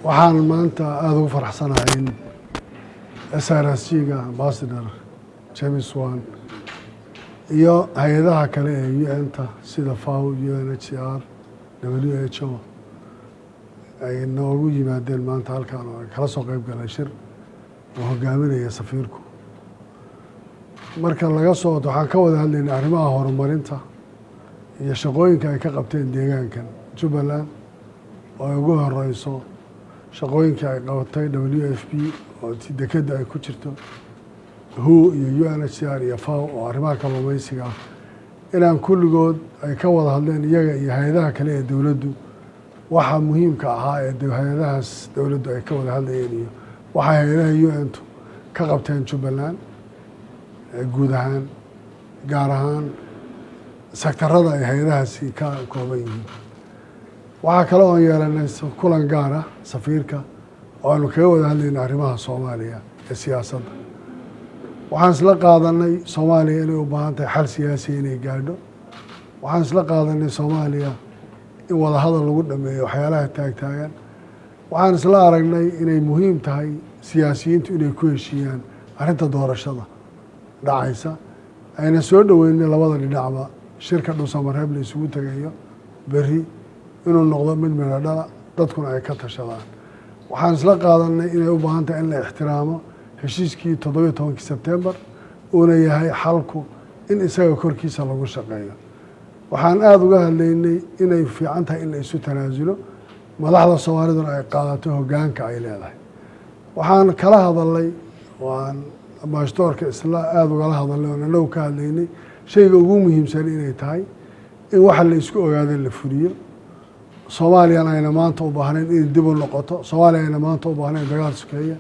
waxaan maanta aad ugu faraxsanahay in SRSG-ga Ambassador James Wan iyo hay'adaha kale ee UN-ta sida FAO, UNHCR, WHO ay noogu yimaadeen maanta halkaan oo kala soo qayb galay shir oo hogaaminaya safiirku. Marka laga soo wato waxaan ka wada hadlaynay arrimaha horumarinta iyo shaqooyinka ay ka qabteen deegaankan Jubbaland oo ay ugu horeyso shaqooyinka ay qabatay WFP oo dekedda ay ku jirto, WHO iyo UNHCR iyo FAO oo arrimaha kalluumaysiga ah inaan kulligood ay ka wada hadleen iyaga iyo hay'adaha kale ee dowladdu waxa muhiimka ahaa ee hay'adahaas dowladdu ay ka wada hadlayeen iyo waxa hay'adaha UN-tu ka qabteen Jubbaland guud ahaan gaar ahaan sektarada ay hay'adahaasi ka kooban yihiin. waxaa kale oo yeelanay kulan gaar ah safiirka oo aanu kaga wada hadlaynay arrimaha Soomaaliya ee siyaasadda. waxaan isla qaadanay Soomaaliya inay u baahan tahay xal siyaasi inay gaadho. waxaan isla qaadanay Soomaaliya in wada hadal lagu dhameeyo waxyaalaha taagtaagan. waxaan isla aragnay inay muhiim tahay siyaasiyiintu inay ku heshiiyaan arrinta doorashada dhacaysa ayna soo dhaweynay labada dhinacba shirka dhuusamareeb la isugu tagayo berri inuu noqdo mid midho dhala dadkuna ay ka tashadaan. waxaan isla qaadanay inay u baahan tahay in la ixtiraamo heshiiskii 17 Sebtembar uuna yahay xalku in isaga korkiisa lagu shaqeeyo. waxaan aada uga hadlaynay inay fiican tahay in la isu tanaasulo madaxda Soomaaliduna ay qaadato hoggaanka ay leedahay. waxaan kala hadalnay waan ambassadorka isla aada ugala hadalnay oo annagu ka hadlaynay shayga ugu muhiimsan inay tahay in waxa la isku ogaado la fuliyo. Soomaaliya ayna maanta u baahnayn in dib u noqoto. Soomaaliya ayna maanta u baahnayn dagaal sukeeya.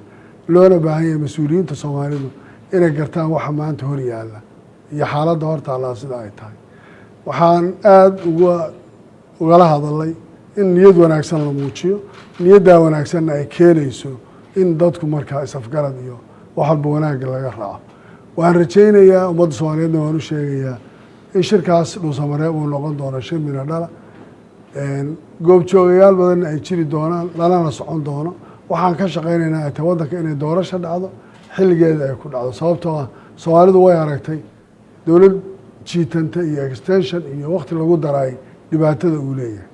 loona baahan yahay mas-uuliyiinta Soomaalidu inay gartaan waxa maanta hor yaalla iyo xaaladda hortaallaa sida ay tahay. waxaan aada ugala hadalnay in niyad wanaagsan la muujiyo, niyaddaa wanaagsanna ay keenayso in dadku markaa is-afgarad iyo wax walba wanaagga laga raaco. waan rajaynayaa ummadda Soomaaliyeedna waan u sheegayaa in shirkaas dhuusamareeb uu noqon doono shir midho dhala, goobjoogayaal badanna ay jiri doonaan, lalana socon doono. waxaan ka shaqaynaynaa ay tahay waddanka inay doorasho dhacdo xilligeeda ay ku dhacdo, sababtoo ah Soomaalidu way aragtay dowlad jiitanta iyo extension iyo waqti lagu daray dhibaatada uu leeyahay.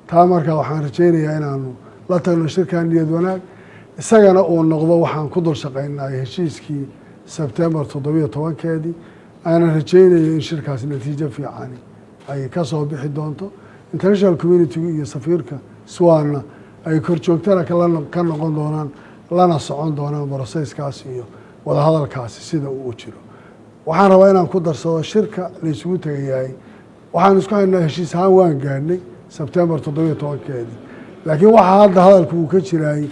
taa markaa waxaan rajaynayaa inaanu la tagno shirkan niyad wanaag isagana uu noqdo waxaan ku dul shaqaynay heshiiskii Sebtembar 17keedii. aanan rajaynaya in shirkaas natiijo fiican ay ka soo bixi doonto. international community iyo safiirka Swanna ay korjoogtana ka noqon doonaan lana socon doonaan broseskaas iyo wada hadalkaasi sida uu jiro. waxaan rabaa inaan ku darsado shirka la isugu tagayahay waxaan isku haynaa heshiis ahaan waan gaadhnay Sebtembar 17keedii, laakiin waxaa hadda hadalku uu ka jiray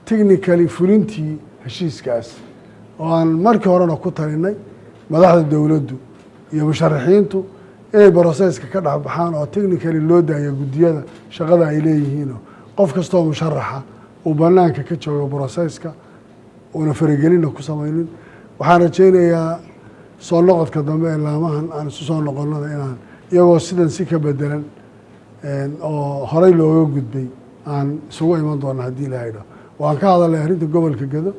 technically fulintii heshiiskaas oo aan markii horena ku talinay madaxda dowladdu iyo musharaxiintu inay broseska ka dhex baxaan oo technically loo daayo guddiyada shaqada ay leeyihiinoo qof kastoo musharaxa uu banaanka ka joogo broseska uuna faragelina ku samaynin. waxaan rajaynayaa soo noqodka dambe ee laamahan aan isu soo noqonada inaan iyagoo sidan si ka bedelan oo horey looga gudbay aan isugu iman doona haddii la haydho. waan ka hadalnay arrinta gobolka Gedo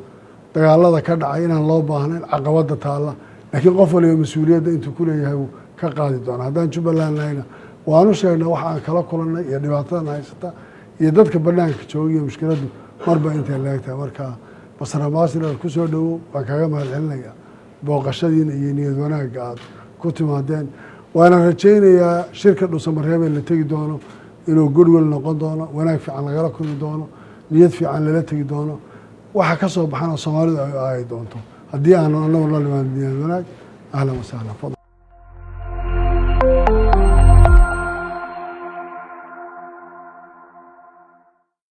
dagaalada ka dhacay inaan loo baahnayn caqabada taalla, laakiin qof waliba mas-uuliyadda intuu ku leeyahay uu ka qaadi doona. haddaan Jubbaland nahayna waanu sheegnay waxa aan kala kulannay iyo dhibaatadan haysata iyo dadka banaanka jooga iyo mushkiladdu marba intay laagtahay. markaa Masar Ambassador ku soo dhowow waan kaga mahadcelinayaa booqashadiina iyo niyad wanaagga aad ku timaadeen. waana rajaynayaa shirka dhuusamareeb ee la tegi doono inuu goodwill noqon doono, wanaag fiican lagala kulmi doono, niyad fiican lala tegi doono, waxa ka soo baxana Soomaalidu ay doonto haddii aanu annagu la nimaan niyad wanaag. ahlan wasahlan.